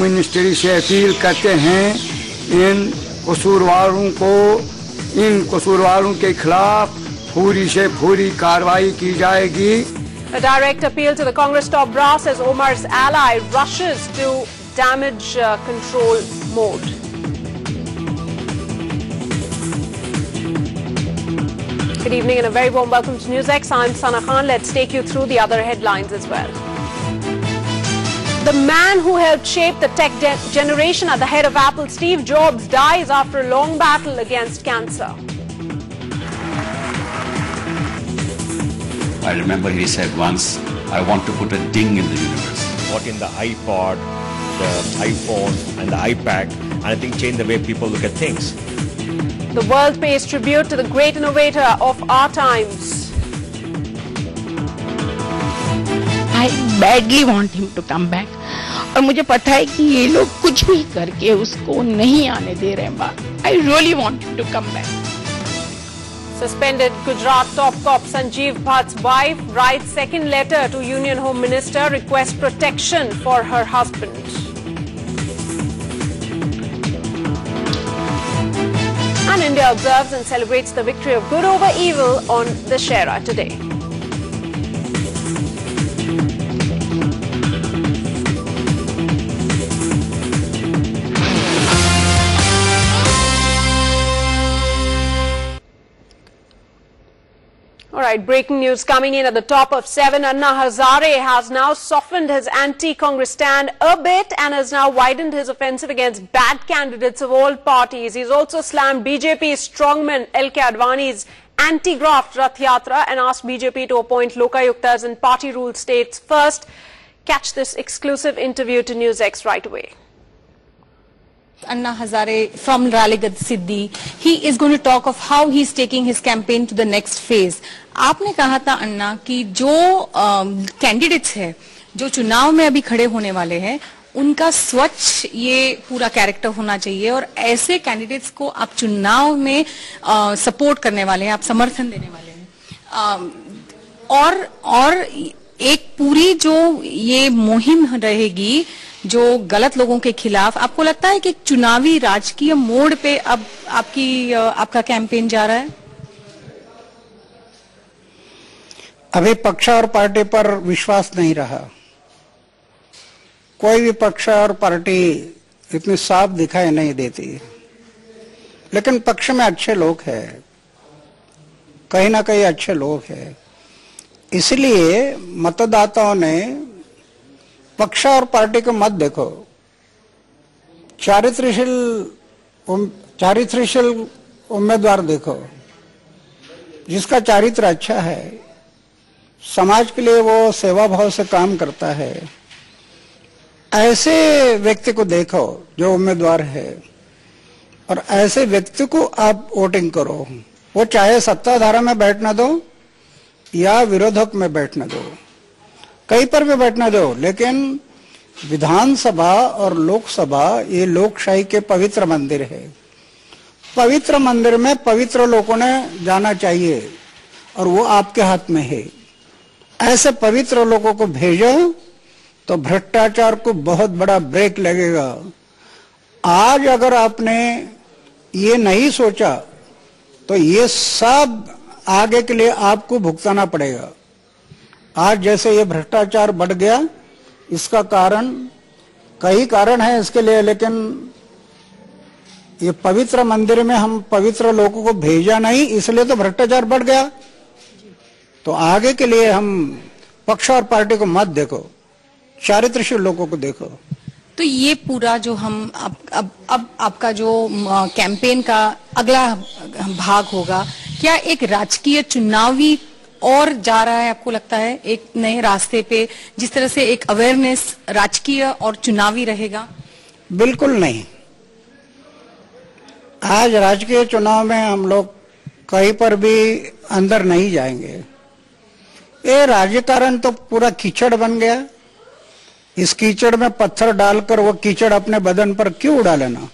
Ministry से appeal करते हैं इन कसूरवारों के खिलाफ पूरी से पूरी कार्रवाई की जाएगी। A direct appeal to the Congress top brass as Omar's ally rushes to damage control mode. Good evening and a very warm welcome to NewsX. I'm Sana Khan. Let's take you through the other headlines as well. The man who helped shape the tech generation at the head of Apple, Steve Jobs, dies after a long battle against cancer. I remember he said once, I want to put a ding in the universe. What in the iPod, the iPhone and the iPad, and I think changed the way people look at things. The world pays tribute to the great innovator of our times. I badly want him to come back. और मुझे पता है कि ये लोग कुछ भी करके उसको नहीं आने दे रहे हैं बाहर. I really want him to come back. Suspended Gujarat top cop Sanjeev Bhatt's wife writes second letter to Union Home Minister, requests protection for her husband. And India observes and celebrates the victory of good over evil on Dussehra today. All right, breaking news coming in at the top of 7. Anna Hazare has now softened his anti-Congress stand a bit and has now widened his offensive against bad candidates of all parties. He's also slammed BJP strongman L.K. Advani's anti-graft Rath Yatra and asked BJP to appoint Lokayuktas in party-ruled states first. Catch this exclusive interview to NewsX right away. Anna Hazare from Raleigh Siddhi, he is going to talk of how he's taking his campaign to the next phase. आपने कहा था अन्ना कि जो candidates है जो चुनाव में अभी खड़े होने वाले हैं उनका स्वच्छ ये पूरा कैरेक्टर होना चाहिए और ऐसे कैंडिडेट्स को आप चुनाव में सपोर्ट करने वाले हैं, आप समर्थन देने वाले हैं और एक पूरी जो ये मुहिम रहेगी जो गलत लोगों के खिलाफ, आपको लगता है कि चुनावी राजकीय मोड़ पे अब आपका कैंपेन जा रहा है? अभी पक्ष और पार्टी पर विश्वास नहीं रहा. कोई भी पक्ष और पार्टी इतनी साफ दिखाई नहीं देती, लेकिन पक्ष में अच्छे लोग हैं, कहीं ना कहीं अच्छे लोग हैं. इसलिए मतदाताओं ने पक्ष और पार्टी को मत देखो, चारित्रशील उम्मीदवार देखो जिसका चारित्र अच्छा है, समाज के लिए वो सेवा भाव से काम करता है. ऐसे व्यक्ति को देखो जो उम्मीदवार है और ऐसे व्यक्ति को आप वोटिंग करो. वो चाहे सत्ताधारा में बैठना दो या विरोधक में बैठना दो, कहीं पर भी बैठना दो, लेकिन विधानसभा और लोकसभा ये लोकशाही के पवित्र मंदिर है. पवित्र मंदिर में पवित्र लोगों ने जाना चाहिए और वो आपके हाथ में है. ऐसे पवित्र लोगों को भेजो तो भ्रष्टाचार को बहुत बड़ा ब्रेक लगेगा. आज अगर आपने ये नहीं सोचा तो ये सब आगे के लिए आपको भुगताना पड़ेगा. आज जैसे ये भ्रष्टाचार बढ़ गया, इसका कारण कई कारण है इसके लिए, लेकिन ये पवित्र मंदिर में हम पवित्र लोगों को भेजा नहीं, इसलिए तो भ्रष्टाचार बढ़ गया. तो आगे के लिए हम पक्ष और पार्टी को मत देखो, चारित्रशील लोगों को देखो. तो ये पूरा जो हम अब आपका जो कैंपेन का अगला भाग होगा, क्या एक राजकीय चुनावी और जा रहा है, आपको लगता है एक नए रास्ते पे, जिस तरह से एक अवेयरनेस राजकीय और चुनावी रहेगा? बिल्कुल नहीं. आज राजकीय चुनाव में हम लोग कहीं पर भी अंदर नहीं जाएंगे. ये राजकारण तो पूरा कीचड़ बन गया. इस कीचड़ में पत्थर डालकर वो कीचड़ अपने बदन पर क्यों उड़ा लेना?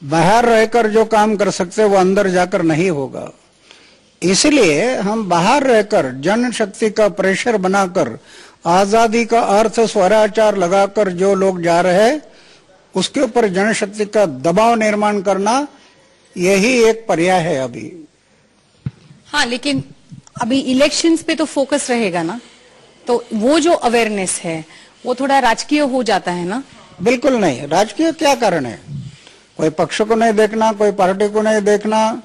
बाहर रहकर जो काम कर सकते वो अंदर जाकर नहीं होगा. इसलिए हम बाहर रहकर जनशक्ति का प्रेशर बनाकर आजादी का अर्थ स्वराचार लगाकर जो लोग जा रहे हैं उसके ऊपर जनशक्ति का दबाव निर्माण करना, यही एक पर्याय है अभी। हाँ, लेकिन अभी इलेक्शंस पे तो फोकस रहेगा ना, तो वो जो अवेयरनेस है वो थोड़ा राजकीय हो जाता है ना? बिल्कुल नहीं, राजकीय क्या कारण है? कोई पक्ष को नहीं देखना, कोई पार्टी को नहीं देखना।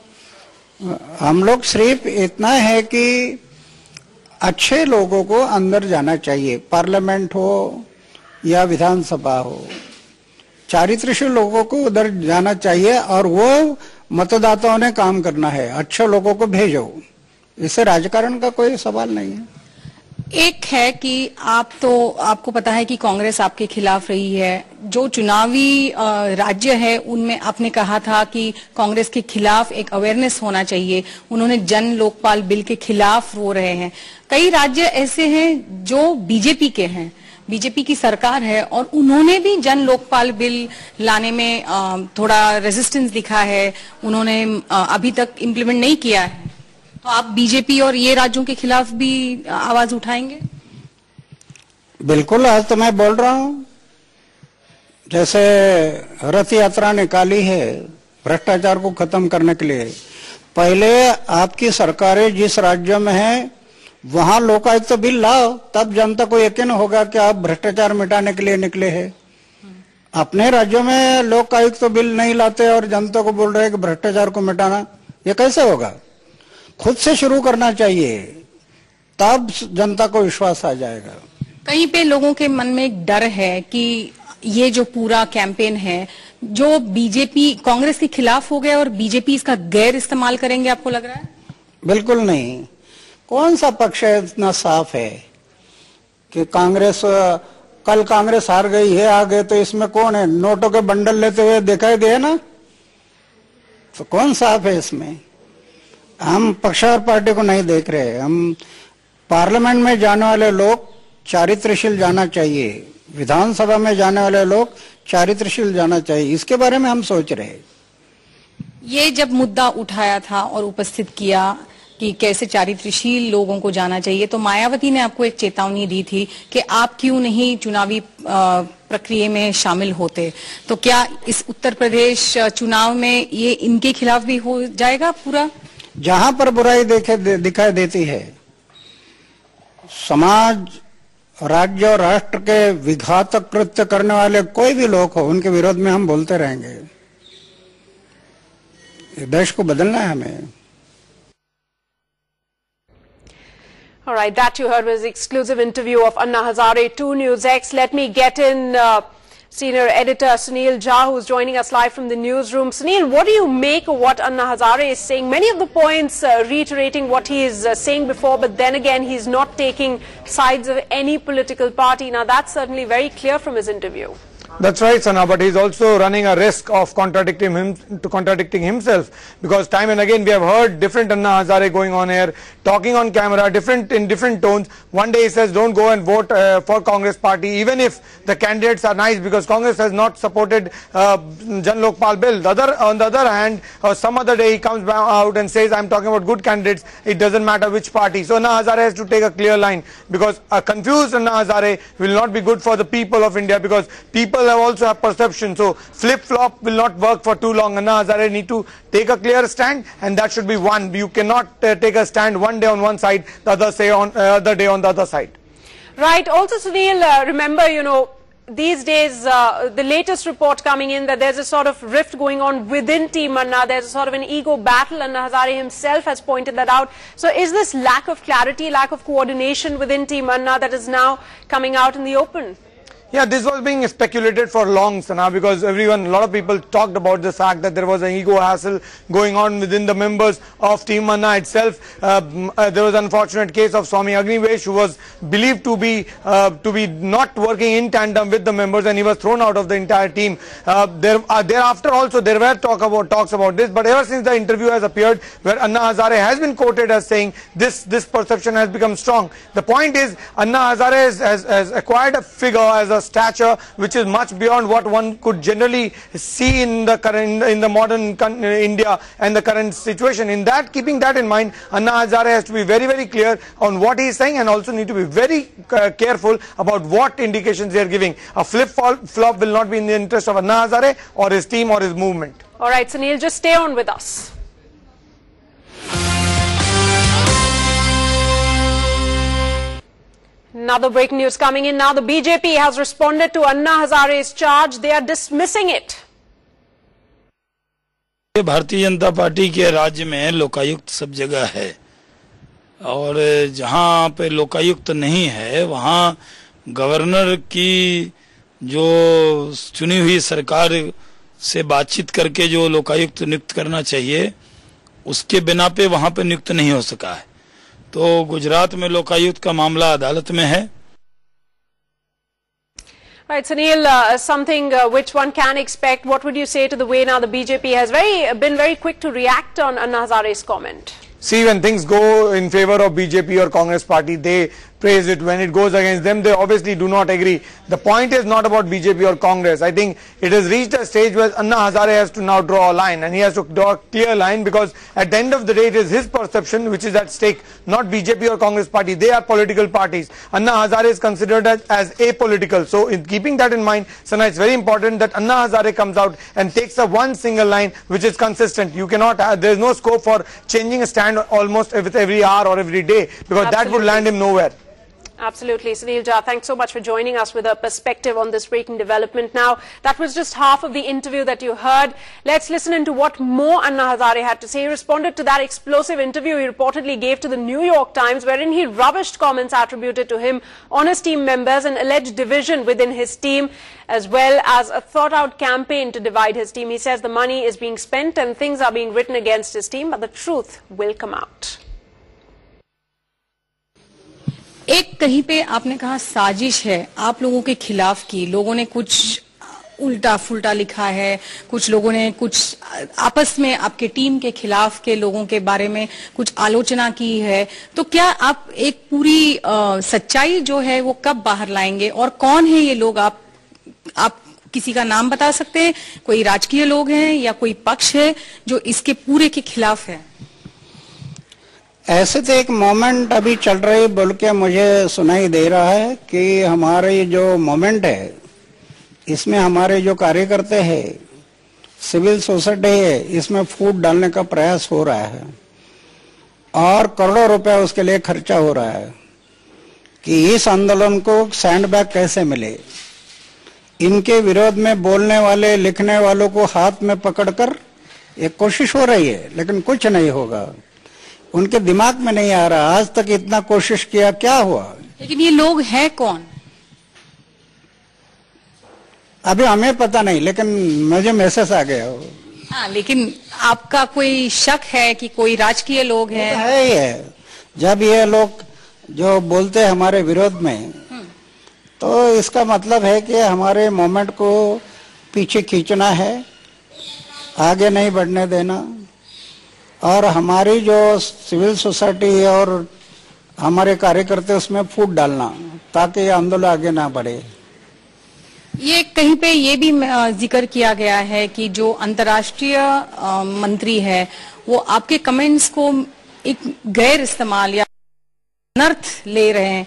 हम लोग सिर्फ इतना है कि अच्छे लोगों को अंदर जाना चाहिए, पार्लियामेंट हो या विधानसभा हो, चारित्र्यशील लोगों को उधर जाना चाहिए और वो मतदाताओं ने काम करना है, अच्छे लोगों को भेजो। इससे राजकारण का कोई सवाल नहीं है। एक है कि आपको पता है कि कांग्रेस आपके खिलाफ रही है, जो चुनावी राज्य है उनमें आपने कहा था कि कांग्रेस के खिलाफ एक अवेयरनेस होना चाहिए, उन्होंने जन लोकपाल बिल के खिलाफ रो रहे हैं। कई राज्य ऐसे हैं जो बीजेपी के हैं, बीजेपी की सरकार है और उन्होंने भी जन लोकपाल बिल लाने में थोड़ा रेजिस्टेंस दिखा है, उन्होंने अभी तक इम्प्लीमेंट नहीं किया है। तो आप बीजेपी और ये राज्यों के खिलाफ भी आवाज उठाएंगे? बिल्कुल, आज तो मैं बोल रहा हूं, जैसे रथ यात्रा निकाली है भ्रष्टाचार को खत्म करने के लिए। पहले आपकी सरकारें जिस राज्य में है वहां लोकायुक्त तो बिल लाओ, तब जनता को यकीन होगा कि आप भ्रष्टाचार मिटाने के लिए निकले हैं। अपने राज्यों में लोकायुक्त तो बिल नहीं लाते और जनता को बोल रहे हैं कि भ्रष्टाचार को मिटाना, ये कैसे होगा? खुद से शुरू करना चाहिए, तब जनता को विश्वास आ जाएगा। कहीं पे लोगों के मन में एक डर है कि ये जो पूरा कैंपेन है जो बीजेपी कांग्रेस के खिलाफ हो गया और बीजेपी इसका गैर इस्तेमाल करेंगे, आपको लग रहा है? बिल्कुल नहीं। कौन सा पक्ष है इतना साफ है कि कांग्रेस, कल कांग्रेस हार गई है, आ गए तो इसमें कौन है? नोटों के बंडल लेते हुए दिखाई दे ना, तो कौन साफ है इसमें? हम पक्ष और पार्टी को नहीं देख रहे। हम पार्लियामेंट में जाने वाले लोग चारित्र्यशील जाना चाहिए, विधानसभा में जाने वाले लोग चारित्र्यशील जाना चाहिए, इसके बारे में हम सोच रहे हैं। ये जब मुद्दा उठाया था और उपस्थित किया कि कैसे चारित्र्यशील लोगों को जाना चाहिए, तो मायावती ने आपको एक चेतावनी दी थी कि आप क्यों नहीं चुनावी प्रक्रिया में शामिल होते। तो क्या इस उत्तर प्रदेश चुनाव में ये इनके खिलाफ भी हो जाएगा पूरा? जहां पर बुराई दिखाई देती है, समाज, राज्य और राष्ट्र के विघातक कृत्य करने वाले कोई भी लोग हो, उनके विरोध में हम बोलते रहेंगे। देश को बदलना है हमें। All right, that you heard was the exclusive interview of Anna Hazare to NewsX. Let me get in senior editor Sunil Jha, who's joining us live from the newsroom. Sunil, what do you make of what Anna Hazare is saying? Many of the points reiterating what he is saying before, but then again, he's not taking sides of any political party. Now, that's certainly very clear from his interview. That's right, Sana, but he's also running a risk of contradicting himself, because time and again we have heard different Anna Hazare going on here, talking on camera, in different tones. One day he says don't go and vote for Congress party, even if the candidates are nice, because Congress has not supported Jan Lokpal bill. On the other hand, some other day he comes out and says I'm talking about good candidates, it doesn't matter which party. So Anna Hazare has to take a clear line, because a confused Anna Hazare will not be good for the people of India, because people also have perception. So flip-flop will not work for too long. Anna Hazare need to take a clear stand, and that should be one. You cannot take a stand one day on one side, the other day on the other side. Right. Also, Sunil, remember, you know, these days, the latest report coming in that there's a sort of rift going on within Team Anna. There's a sort of an ego battle. Anna Hazare himself has pointed that out. So is this lack of clarity, lack of coordination within Team Anna that is now coming out in the open? Yeah, this was being speculated for long, Sana, because a lot of people talked about the fact that there was an ego hassle going on within the members of Team Anna itself. There was an unfortunate case of Swami Agnivesh, who was believed to be not working in tandem with the members, and he was thrown out of the entire team. Thereafter also there were talks about this, but ever since the interview has appeared, where Anna Hazare has been quoted as saying this perception has become strong. The point is, Anna Hazare has acquired a figure as a stature which is much beyond what one could generally see in the modern India and the current situation. In that, keeping that in mind, Anna Hazare has to be very, very clear on what he is saying, and also need to be very careful about what indications they are giving. A flip-flop will not be in the interest of Anna Hazare or his team or his movement. All right, Sunil, just stay on with us. Another breaking news coming in now. The BJP has responded to Anna Hazare's charge. They are dismissing it. Bharatiya Janata party के राज्य में लोकायुक्त सब जगह है, और जहां पे लोकायुक्त नहीं है वहां गवर्नर की जो चुनी हुई सरकार से बातचीत करके जो लोकायुक्त नियुक्त करना चाहिए उसके बिना पे वहां पे नियुक्त नहीं हो सका है। तो गुजरात में लोकायुक्त का मामला अदालत में है। Right, Sunil, something which one can expect. What would you say to the way now the BJP has been very quick to react on Anna Hazare's comment? See, when things go in favor of BJP or Congress party, they praise it. When it goes against them, they obviously do not agree. The point is not about BJP or Congress. I think it has reached a stage where Anna Hazare has to now draw a line, and he has to draw a clear line, because at the end of the day, it is his perception which is at stake, not BJP or Congress party. They are political parties. Anna Hazare is considered as apolitical. So in keeping that in mind, Sana, it's very important that Anna Hazare comes out and takes a one single line which is consistent. You cannot, there is no scope for changing a stand almost with every hour or every day, because that would land him nowhere. Absolutely. Sunil Jha, thanks so much for joining us with a perspective on this breaking development. Now, that was just half of the interview that you heard. Let's listen into what more Anna Hazare had to say. He responded to that explosive interview he reportedly gave to the New York Times, wherein he rubbished comments attributed to him on his team members and alleged division within his team, as well as a thought-out campaign to divide his team. He says the money is being spent and things are being written against his team, but the truth will come out. एक कहीं पे आपने कहा साजिश है आप लोगों के खिलाफ की, लोगों ने कुछ उल्टा फुल्टा लिखा है, कुछ लोगों ने कुछ आपस में आपके टीम के खिलाफ के लोगों के बारे में कुछ आलोचना की है, तो क्या आप एक पूरी सच्चाई जो है वो कब बाहर लाएंगे, और कौन है ये लोग? आप किसी का नाम बता सकते हैं? कोई राजकीय लोग हैं या कोई पक्ष है जो इसके पूरे के खिलाफ है? ऐसे तो एक मोमेंट अभी चल रही बोल के मुझे सुनाई दे रहा है कि हमारे जो मोमेंट है इसमें हमारे जो कार्यकर्ता है, सिविल सोसाइटी है, इसमें फूट डालने का प्रयास हो रहा है और करोड़ों रुपया उसके लिए खर्चा हो रहा है कि इस आंदोलन को सैंडबैग कैसे मिले। इनके विरोध में बोलने वाले लिखने वालों को हाथ में पकड़कर एक कोशिश हो रही है, लेकिन कुछ नहीं होगा, उनके दिमाग में नहीं आ रहा। आज तक इतना कोशिश किया, क्या हुआ? लेकिन ये लोग हैं कौन? अभी हमें पता नहीं, लेकिन मुझे मैसेज आ गया। हाँ, लेकिन आपका कोई शक है कि कोई राजकीय लोग हैं? है ही है। जब ये लोग जो बोलते हैं हमारे विरोध में, तो इसका मतलब है कि हमारे मूवमेंट को पीछे खींचना है, आगे नहीं बढ़ने देना, और हमारी जो सिविल सोसाइटी है और हमारे कार्यकर्ता उसमें फूट डालना ताकि ये आंदोलन आगे ना बढ़े। ये कहीं पे ये भी जिक्र किया गया है कि जो अंतर्राष्ट्रीय मंत्री है वो आपके कमेंट्स को एक गैर इस्तेमाल या अनर्थ ले रहे हैं।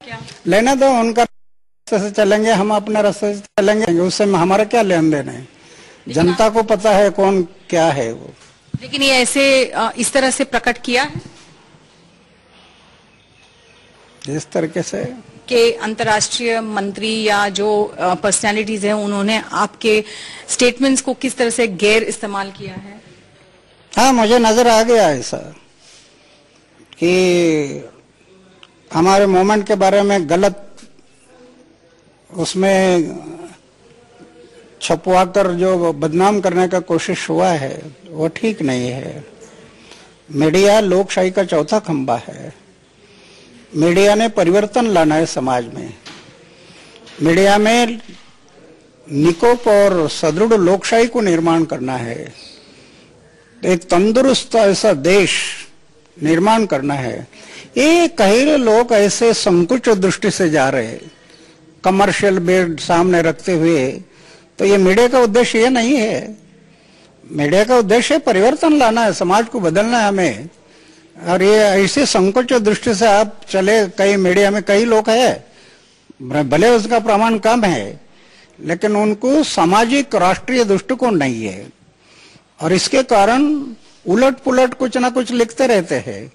क्या लेना दो, उनका रास्ते से चलेंगे, हम अपने रास्ते से चलेंगे, उससे हमारा क्या लेन देन है? जनता को पता है कौन क्या है वो। लेकिन ये ऐसे इस तरह से प्रकट किया है, इस तरीके से कि अंतर्राष्ट्रीय मंत्री या जो पर्सनालिटीज हैं उन्होंने आपके स्टेटमेंट्स को किस तरह से गैर इस्तेमाल किया है। हाँ, मुझे नजर आ गया ऐसा कि हमारे मूवमेंट के बारे में गलत उसमें छपवाकर जो बदनाम करने का कोशिश हुआ है वो ठीक नहीं है। मीडिया लोकशाही का चौथा खंभा है। मीडिया ने परिवर्तन लाना है समाज में। मीडिया में निकोप और सदृढ़ लोकशाही को निर्माण करना है, एक तंदुरुस्त ऐसा देश निर्माण करना है। ये कई लोग ऐसे संकुच दृष्टि से जा रहे हैं कमर्शियल बेड सामने रखते हुए, तो ये मीडिया का उद्देश्य ये नहीं है। मीडिया का उद्देश्य परिवर्तन लाना है, समाज को बदलना है हमें। और ये ऐसे संकोच दृष्टि से आप चले, कई मीडिया में कई लोग हैं, भले उसका प्रमाण कम है, लेकिन उनको सामाजिक राष्ट्रीय दृष्टिकोण नहीं है, और इसके कारण उलट पुलट कुछ ना कुछ लिखते रहते हैं।